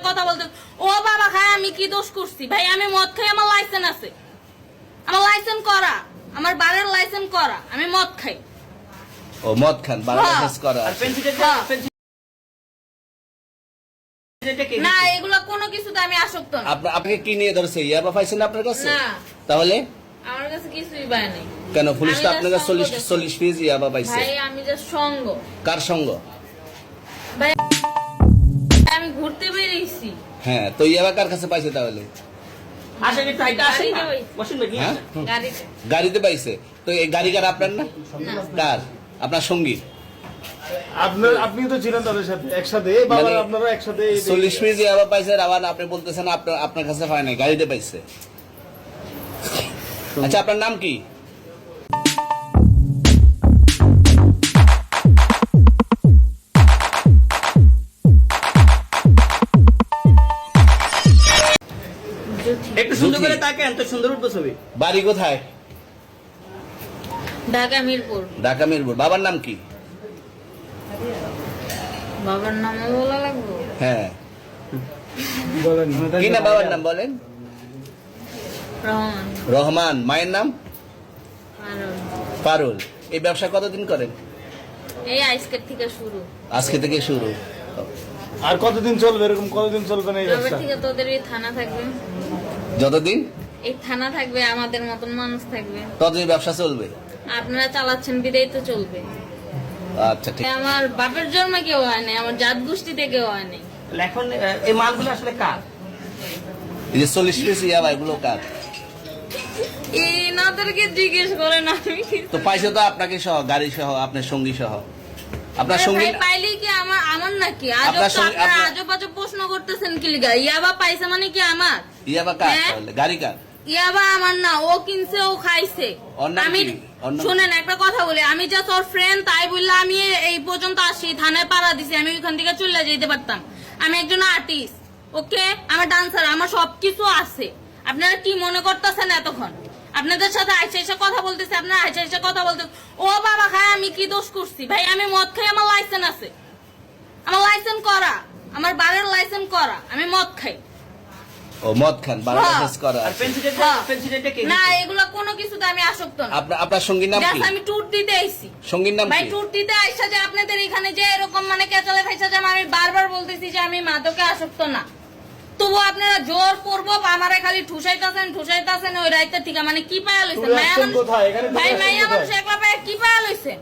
কথা বলতে ও বাবা খায় আমি কি দোষ করছি ভাই? আমি মদ খাই, আমার লাইসেন্স আছে, আমার লাইসেন্স করা, আমার বারের লাইসেন্স করা, আমি মদ খাই। ও মদ খান, বারের লাইসেন্স করা। আর না এগুলা কোনো কিছুতে আমি আসক্ত না। আপনাকে কি নিয়ে ধরছে? ইয়াবা পাইছেন আপনার কাছে? না তাহলে আমার কাছে কিছুই পায় নাই। কেন পুলিশ তো আমি আপনার কাছে just 40 পিস ইয়াবা পাইছে? ভাই আমি যে সঙ্গ, কার সঙ্গ? ভাই আমি ঘুরতে বেরিয়েছি। হ্যাঁ, তো ইয়াবা কার কাছে পাইছে তাহলে? আসেন একটু হাইটা আসেন না। গাড়িতে বসেন ভাই, নিয়ে হ্যাঁ? আসেন। গাড়িতে গাড়িতে পাইছে। তো এই গাড়ি কার, আপনার না? কার? আপনার সঙ্গী? আপনি তো ছিলেন তাদের সাথে একসাথে, বাবা আপনারা একসাথে 40 পিস ইয়াবা পাইছে, আবার আপনি বলতেছেন আপনার কাছে পায় নাই, গাড়িতে পাইছে। আচ্ছা, আপনার নাম কি? একটু সুন্দর জ্যোতি। করে তাকান, তো সুন্দর উঠবো ছবি। বাড়ি কোথায়? ঢাকা মিরপুর। ঢাকা মিরপুর। বাবার নাম কি? বাবার নামও বলা লাগবে? হ্যাঁ, বলেন কি না বাবার নাম বলেন? রহমান। রহমান। মায়ের নাম? পারুল। পারুল। এই ব্যবসা কতদিন করেন? এই আজকের থেকে শুরু। আজকে থেকে শুরু। আর কতদিন চলবে এরকম? কতদিন চলবে না এই এবার ব্যবসা? থেকে তোদের এই থানা থাকবে, যতদিন এই থানা থাকবে, আমাদের মতন মানুষ থাকবে। ততদিন ব্যবসা চলবে। আপনারা চালাচ্ছেন বিদায় তো চলবে। আচ্ছা, ঠিক। আমার বাপের জন্মে কেউ হয় নাই, আমার জাত গোষ্ঠীতে কেউ হয় নাই। এখন এই মালগুলো আসলে কার? এই যে 40 পিস ইয়াবা, এগুলো কার? এনাদেরকে জিজ্ঞেস করেন, আমি কি- তো পাইছে তো আপনাকে সহ, গাড়ি সহ, আপনার সঙ্গী সহ। আপনার আরে সঙ্গী ভাই পাইলে কি আমার নাকি? আজব আপনার তো সঙ্গে- আপনারা আপনার- আজব আজব প্রশ্ন করতেছেন কি লিগা? ইয়াবা পাইছে মানে কি আমার? ইয়াবা কার হ্যাঁ? তাহলে? গাড়ি কার? ইয়াবা আমার না, ও কিনছে, ও খাইছে। ওর নাম আমি কি? ওর নাম- শুনেন একটা কথা বলি, আমি জাস্ট ওর ফ্রেন্ড, তাই বললে আমি এই পর্যন্ত আসি, থানায় পাড়া দিছি, আমি ওইখান থেকে চলে যেতে পারতাম। আমি একজন আর্টিস্ট, ওকে, আমার ডান্সার, আমার সবকিছু আছে। আপনারা কি মনে করতেছেন এতক্ষণ? আপনাদের সাথে আইসা এসে কথা বলতেছে, আপনারা আইসা এসে কথা বলতেছে ও বাবা খায় আমি কি দোষ করছি ভাই? আমি মদ খাই, আমার লাইসেন্স আছে, আমার লাইসেন্স করা, আমার বারের লাইসেন্স করা, আমি মদ খাই। ও মদ খান, বারের হ্যাঁ। লাইসেন্স করা আর আছে। পেন্সিলটা কে না দিছে? এগুলো কোনো কিছুতে আমি আসক্ত না। আপনার সঙ্গীর নাম কি? Just আমি ট্যুর দিতে আইছি সঙ্গীর নাম ভাই, কি? ট্যুর দিতে আইসা যে আপনাদের এখানে যে এরকম মানে কেচালে ফাইসা যে আমি বারবার বলতেছি যে আমি মাদকে আসক্ত না, তবু আপনারা জোর করবো আমারে খালি ঠুসাইতাছেন ওই রাইতে ঠিক মানে কি পায়া লইছেন? ট্যুরে মায়া আসছেন মানুষ কোথায়? এখানে ট্যুরে ভাই, আসছেন মাইয়া মানুষ কোথায়? একলা পায়া কি পায়া লইছেন?